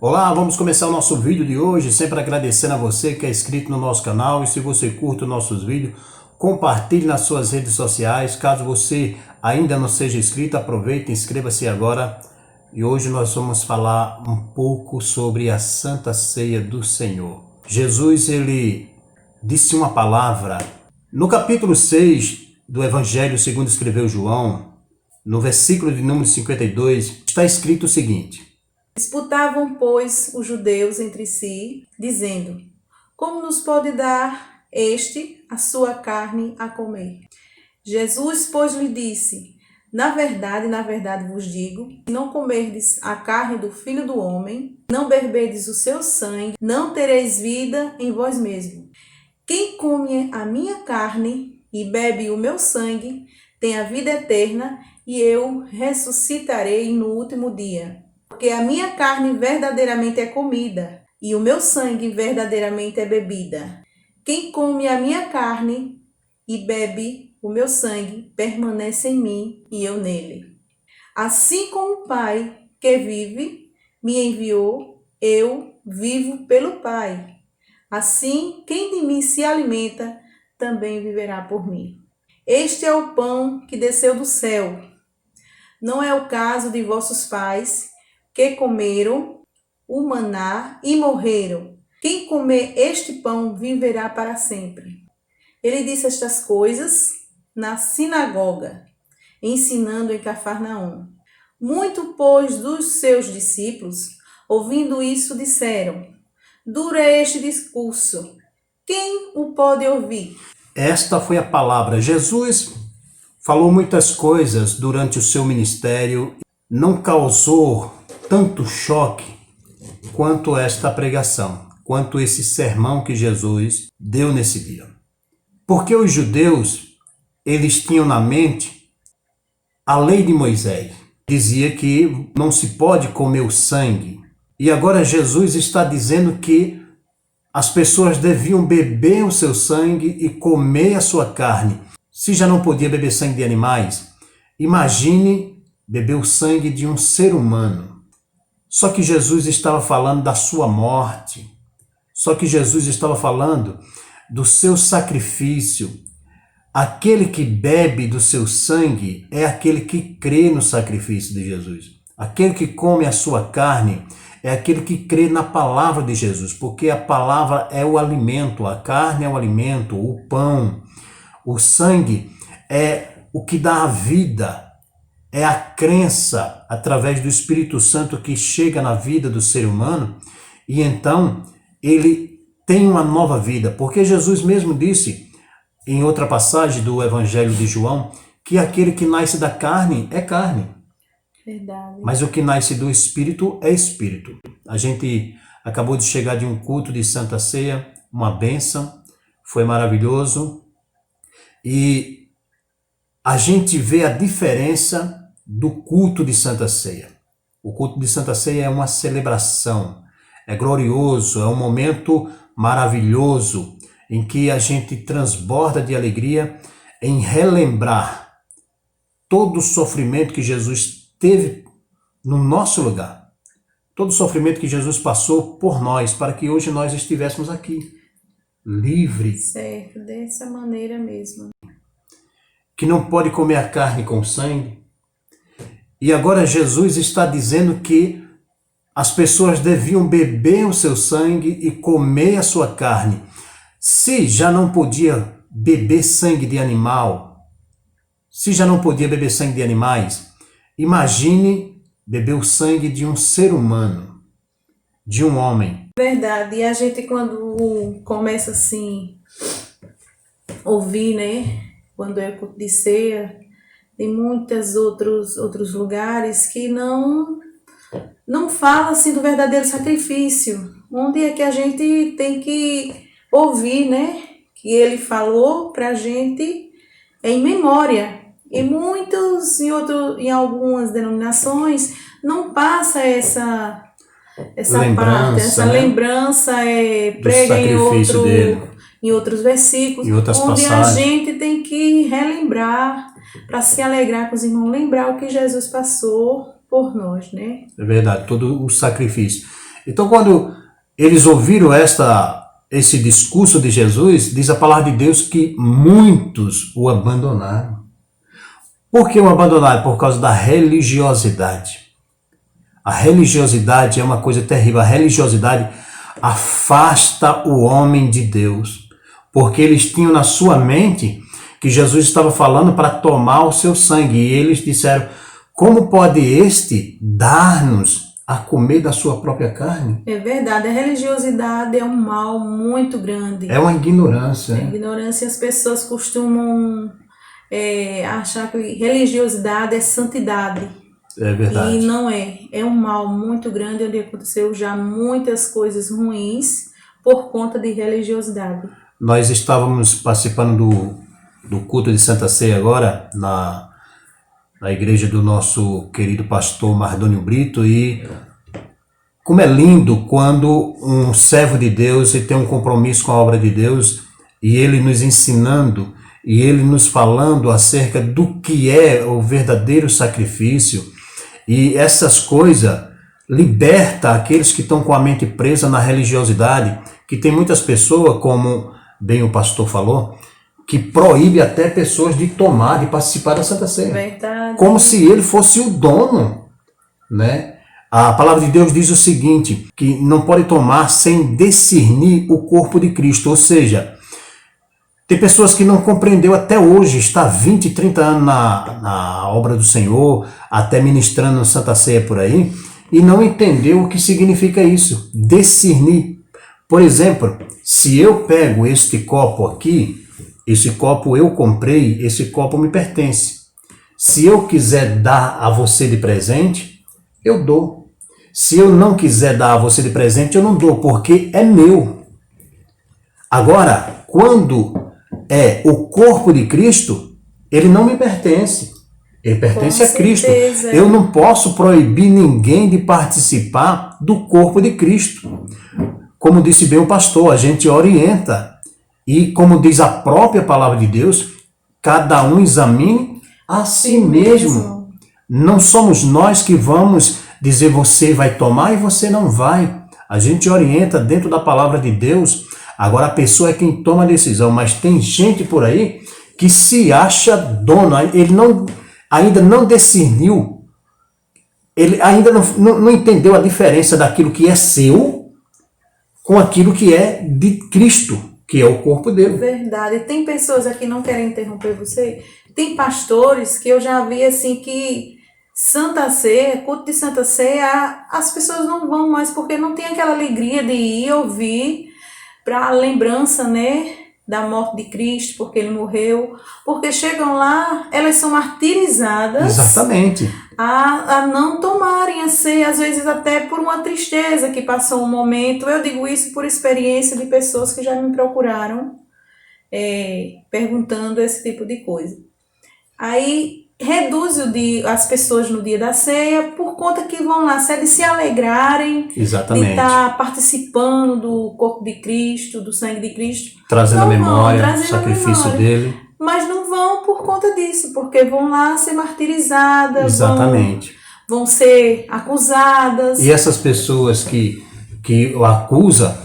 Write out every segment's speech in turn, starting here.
Olá, vamos começar o nosso vídeo de hoje, sempre agradecendo a você que é inscrito no nosso canal. E se você curte os nossos vídeos, compartilhe nas suas redes sociais. Caso você ainda não seja inscrito, aproveite e inscreva-se agora. E hoje nós vamos falar um pouco sobre a Santa Ceia do Senhor. Jesus, ele disse uma palavra no capítulo 6 do Evangelho segundo escreveu João, no versículo de número 52, está escrito o seguinte: Disputavam, pois, os judeus entre si, dizendo: Como nos pode dar este a sua carne a comer? Jesus, pois, lhe disse: na verdade vos digo, se não comerdes a carne do Filho do Homem, não beberdes o seu sangue, não tereis vida em vós mesmos. Quem come a minha carne e bebe o meu sangue, tem a vida eterna, e eu ressuscitarei no último dia. Porque a minha carne verdadeiramente é comida, e o meu sangue verdadeiramente é bebida. Quem come a minha carne e bebe o meu sangue, permanece em mim e eu nele. Assim como o Pai que vive me enviou, eu vivo pelo Pai. Assim, quem de mim se alimenta, também viverá por mim. Este é o pão que desceu do céu. Não é o caso de vossos pais, que comeram o maná e morreram. Quem comer este pão viverá para sempre. Ele disse estas coisas na sinagoga, ensinando em Cafarnaum. Muito, pois, dos seus discípulos, ouvindo isso, disseram: Duro é este discurso. Quem o pode ouvir? Esta foi a palavra. Jesus falou muitas coisas durante o seu ministério, não causou tanto choque quanto esta pregação, quanto esse sermão que Jesus deu nesse dia. Porque os judeus, eles tinham na mente a lei de Moisés. Dizia que não se pode comer o sangue. E agora Jesus está dizendo que as pessoas deviam beber o seu sangue e comer a sua carne. Se já não podia beber sangue de animais, imagine beber o sangue de um ser humano. Só que Jesus estava falando da sua morte. Só que Jesus estava falando do seu sacrifício. Aquele que bebe do seu sangue é aquele que crê no sacrifício de Jesus. Aquele que come a sua carne é aquele que crê na palavra de Jesus, porque a palavra é o alimento, a carne é o alimento, o pão, o sangue é o que dá a vida, é a crença através do Espírito Santo que chega na vida do ser humano e então ele tem uma nova vida, porque Jesus mesmo disse em outra passagem do Evangelho de João que aquele que nasce da carne é carne. Verdade. Mas o que nasce do Espírito é Espírito. A gente acabou de chegar de um culto de Santa Ceia, uma bênção, foi maravilhoso. E a gente vê a diferença do culto de Santa Ceia. O culto de Santa Ceia é uma celebração, é glorioso, é um momento maravilhoso em que a gente transborda de alegria em relembrar todo o sofrimento que Jesus teve no nosso lugar. Todo o sofrimento que Jesus passou por nós, para que hoje nós estivéssemos aqui, livres. Certo, dessa maneira mesmo. Que não pode comer a carne com sangue. E agora Jesus está dizendo que as pessoas deviam beber o seu sangue e comer a sua carne. Se já não podia beber sangue de animal, se já não podia beber sangue de animais, imagine beber o sangue de um ser humano, de um homem. Verdade, e a gente quando começa assim, ouvir, né, quando é culto de ceia, tem muitos outros lugares que não fala assim do verdadeiro sacrifício, onde é que a gente tem que ouvir, né, que ele falou pra gente em memória. E em algumas denominações, não passa essa Lembrança, parte, essa né? lembrança Do prega sacrifício dele. em outros versículos, Em outras onde a passagens. gente tem que relembrar, para se alegrar com os irmãos, lembrar o que Jesus passou por nós, né? É verdade, todo o sacrifício. Então, quando eles ouviram esse discurso de Jesus, diz a palavra de Deus que muitos o abandonaram. Por que o abandonaram? Por causa da religiosidade. A religiosidade é uma coisa terrível. A religiosidade afasta o homem de Deus, porque eles tinham na sua mente que Jesus estava falando para tomar o seu sangue, e eles disseram: como pode este dar-nos a comer da sua própria carne? É verdade, a religiosidade é um mal muito grande. É uma ignorância. A ignorância, as pessoas costumam achar que religiosidade é santidade. É verdade. E não é. É um mal muito grande, onde aconteceu já muitas coisas ruins por conta de religiosidade. Nós estávamos participando do culto de Santa Ceia agora, na igreja do nosso querido pastor Mardônio Brito, e como é lindo quando um servo de Deus tem um compromisso com a obra de Deus, e ele nos ensinando, e ele nos falando acerca do que é o verdadeiro sacrifício, e essas coisas liberta aqueles que estão com a mente presa na religiosidade, que tem muitas pessoas, como bem o pastor falou, que proíbe até pessoas de participar da Santa Ceia. Verdade. Como se ele fosse o dono, né? A palavra de Deus diz o seguinte, que não pode tomar sem discernir o corpo de Cristo, ou seja, tem pessoas que não compreendeu até hoje, está 20, 30 anos na obra do Senhor, até ministrando Santa Ceia por aí, e não entendeu o que significa isso, discernir. Por exemplo, se eu pego este copo aqui, esse copo eu comprei, esse copo me pertence. Se eu quiser dar a você de presente, eu dou. Se eu não quiser dar a você de presente, eu não dou, porque é meu. Agora, quando é o corpo de Cristo, ele não me pertence. Ele pertence a Cristo. Eu não posso proibir ninguém de participar do corpo de Cristo. Como disse bem o pastor, a gente orienta. E como diz a própria palavra de Deus, cada um examine a si mesmo. Não somos nós que vamos dizer você vai tomar e você não vai. A gente orienta dentro da palavra de Deus. Agora a pessoa é quem toma a decisão, mas tem gente por aí que se acha dono. Ele ainda não discerniu, ele ainda não entendeu a diferença daquilo que é seu com aquilo que é de Cristo, que é o corpo dele. Verdade. Tem pessoas aqui, não querem interromper você, tem pastores que eu já vi assim que Santa Ceia, culto de Santa Ceia, as pessoas não vão mais porque não tem aquela alegria de ir ouvir para a lembrança, né, da morte de Cristo, porque ele morreu, porque chegam lá, elas são martirizadas. Exatamente. A não tomarem a ceia, às vezes até por uma tristeza que passou um momento. Eu digo isso por experiência de pessoas que já me procuraram perguntando esse tipo de coisa. Aí reduz as pessoas no dia da ceia por conta que vão lá de se alegrarem, exatamente, de estar participando do corpo de Cristo, do sangue de Cristo. Trazendo a memória, o sacrifício dele. Mas não vão por conta disso, porque vão lá ser martirizadas, exatamente, vão ser acusadas. E essas pessoas que o acusam,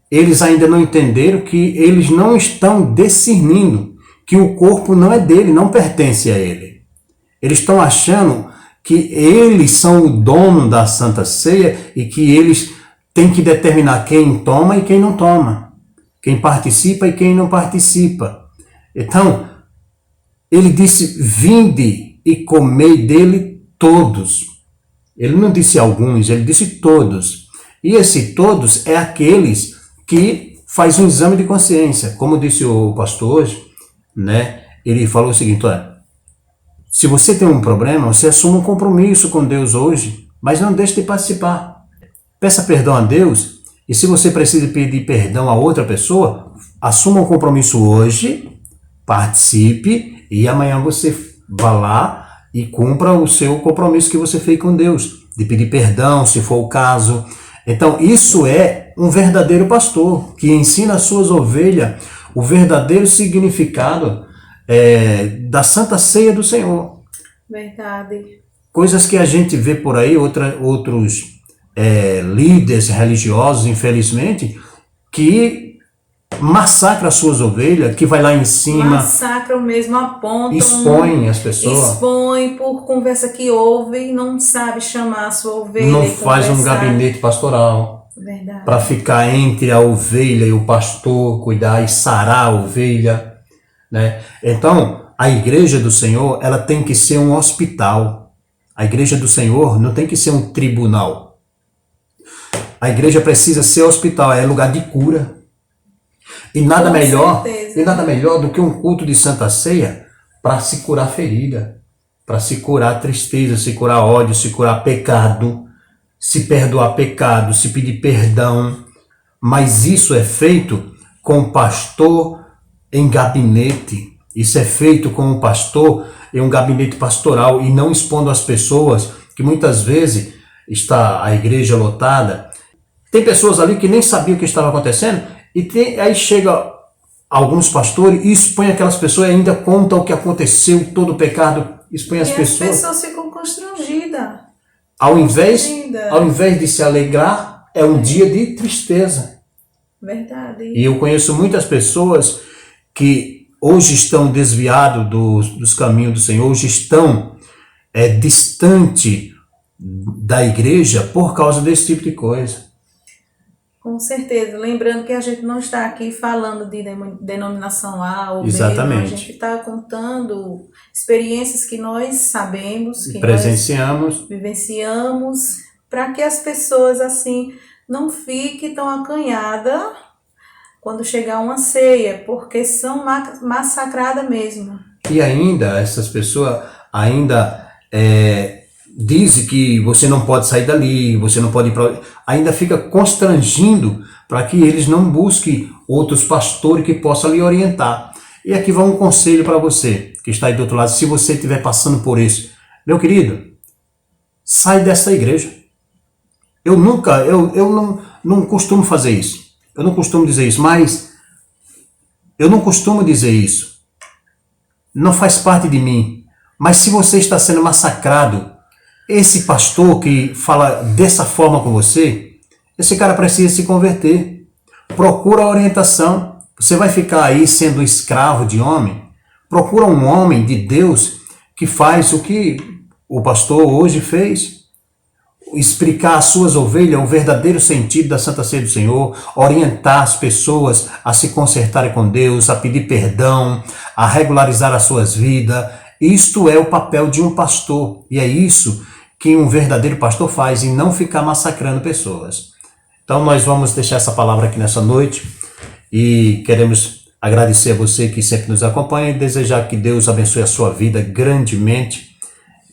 eles ainda não entenderam que eles não estão discernindo que o corpo não é dele, não pertence a ele. Eles estão achando que eles são o dono da Santa Ceia e que eles têm que determinar quem toma e quem não toma, quem participa e quem não participa. Então, ele disse, vinde e comei dele todos. Ele não disse alguns, ele disse todos. E esse todos é aqueles que faz um exame de consciência. Como disse o pastor hoje, né? Ele falou o seguinte, olha, se você tem um problema, você assume um compromisso com Deus hoje, mas não deixe de participar. Peça perdão a Deus, e se você precisa pedir perdão a outra pessoa, assuma um compromisso hoje, participe, e amanhã você vá lá e cumpra o seu compromisso que você fez com Deus, de pedir perdão, se for o caso. Então, isso é um verdadeiro pastor, que ensina às suas ovelhas o verdadeiro significado da Santa Ceia do Senhor. Verdade. Coisas que a gente vê por aí, outros líderes religiosos, infelizmente, que massacra as suas ovelhas, que vai lá em cima, massacram mesmo, apontam, expõe as pessoas, expõe por conversa que ouve, não sabe chamar a sua ovelha, não e faz um conversar. gabinete pastoral Verdade. para ficar entre a ovelha e o pastor, cuidar e sarar a ovelha, né? Então, a igreja do Senhor, ela tem que ser um hospital. A igreja do Senhor não tem que ser um tribunal. A igreja precisa ser hospital, é lugar de cura. E nada melhor do que um culto de Santa Ceia para se curar ferida, para se curar tristeza, se curar ódio, se curar pecado, se perdoar pecado, se pedir perdão. Mas isso é feito com o pastor em gabinete. Isso é feito com o pastor em um gabinete pastoral e não expondo as pessoas, que muitas vezes está a igreja lotada. Tem pessoas ali que nem sabiam o que estava acontecendo e aí chega alguns pastores e expõe aquelas pessoas e ainda conta o que aconteceu, todo o pecado, expõe as pessoas. As pessoas ficam constrangidas. Ao invés de se alegrar, é um dia de tristeza. Verdade. E eu conheço muitas pessoas que hoje estão desviados dos caminhos do Senhor, hoje estão distante da igreja por causa desse tipo de coisa. Com certeza. Lembrando que a gente não está aqui falando de denominação A ou B. Exatamente. A gente está contando experiências que nós sabemos, que presenciamos, nós vivenciamos, para que as pessoas assim não fiquem tão acanhadas quando chegar uma ceia, porque são massacradas mesmo. E ainda, essas pessoas ainda dizem que você não pode sair dali, você não pode ir para... Ainda fica constrangindo para que eles não busquem outros pastores que possam lhe orientar. E aqui vai um conselho para você, que está aí do outro lado, se você estiver passando por isso. Meu querido, sai dessa igreja. Eu não costumo fazer isso. Eu não costumo dizer isso, mas eu não costumo dizer isso. Não faz parte de mim. Mas se você está sendo massacrado, esse pastor que fala dessa forma com você, esse cara precisa se converter. Procura orientação. Você vai ficar aí sendo escravo de homem? Procura um homem de Deus que faz o que o pastor hoje fez. Explicar às suas ovelhas o verdadeiro sentido da Santa Ceia do Senhor, orientar as pessoas a se consertarem com Deus, a pedir perdão, a regularizar as suas vidas. Isto é o papel de um pastor e é isso que um verdadeiro pastor faz e não ficar massacrando pessoas. Então nós vamos deixar essa palavra aqui nessa noite e queremos agradecer a você que sempre nos acompanha e desejar que Deus abençoe a sua vida grandemente.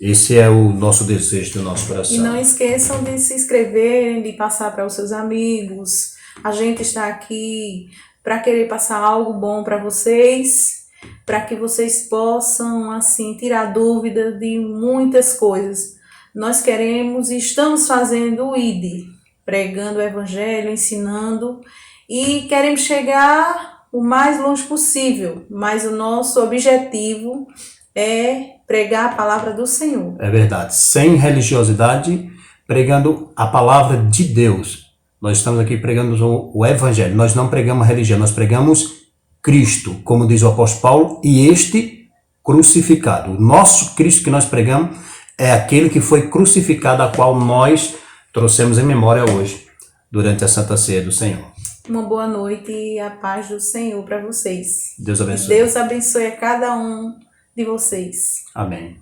Esse é o nosso desejo do nosso coração. E não esqueçam de se inscreverem, de passar para os seus amigos. A gente está aqui para querer passar algo bom para vocês, para que vocês possam assim tirar dúvidas de muitas coisas. Nós queremos e estamos fazendo o ID, pregando o evangelho, ensinando e queremos chegar o mais longe possível, mas o nosso objetivo é pregar a palavra do Senhor. É verdade, sem religiosidade, pregando a palavra de Deus. Nós estamos aqui pregando o evangelho, nós não pregamos religião, nós pregamos Cristo, como diz o apóstolo Paulo, e este crucificado. O nosso Cristo que nós pregamos é aquele que foi crucificado, a qual nós trouxemos em memória hoje, durante a Santa Ceia do Senhor. Uma boa noite e a paz do Senhor para vocês. Deus abençoe. Deus abençoe a cada um de vocês. Amém.